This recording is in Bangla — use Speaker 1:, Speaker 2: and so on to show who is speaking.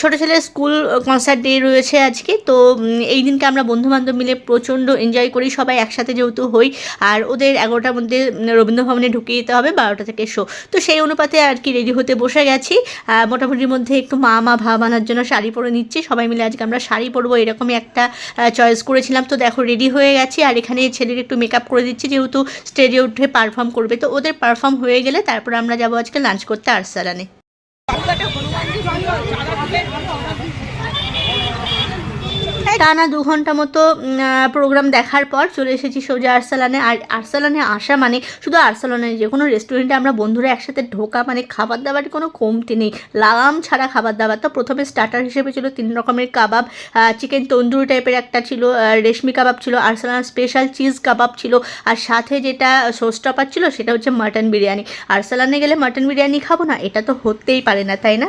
Speaker 1: ছোটো ছেলের স্কুল কনসার্ট ডে রয়েছে আজকে, তো এই দিনকে আমরা বন্ধুবান্ধব মিলে প্রচণ্ড এনজয় করি, সবাই একসাথে যেহেতু হই। আর ওদের 11টার মধ্যে রবীন্দ্র ভবনে ঢুকিয়ে দিতে হবে, 12টা থেকে শো। তো সেই অনুপাতে আর কি রেডি হতে বসে গেছি। মোটামুটির মধ্যে একটু মা ভাব আনার জন্য শাড়ি পরে নিচ্ছি, সবাই মিলে আজকে আমরা শাড়ি পরবো এরকমই একটা চয়েস করেছিলাম। তো দেখো রেডি হয়ে গেছি, আর এখানে ছেলের একটু মেকআপ করে দিচ্ছি, যেহেতু স্টেজে উঠে পারফর্ম করবে। তো ওদের পারফর্ম হয়ে গেলে তারপর আমরা যাবো আজকে লাঞ্চ করতে আরসালানে। টানা 2 ঘন্টা মতো প্রোগ্রাম দেখার পর চলে এসেছি সোজা আরসালানে। আর আরসালানে আসা মানে শুধু আরসালানে, যে কোনো রেস্টুরেন্টে আমরা বন্ধুরা একসাথে ঢোকা মানে খাবার দাবারের কোনো কমতি নেই, লাগাম ছাড়া খাবার দাবার। তো প্রথমে স্টার্টার হিসেবে ছিল 3 রকমের কাবাব, চিকেন তন্দুরি টাইপের একটা ছিল, রেশমি কাবাব ছিল, আরসালান স্পেশাল চিজ কাবাব ছিল, আর সাথে যেটা শোস্টপার ছিল সেটা হচ্ছে মাটন বিরিয়ানি। আরসালানে গেলে মাটন বিরিয়ানি খাবো না, এটা তো হতেই পারে না, তাই না?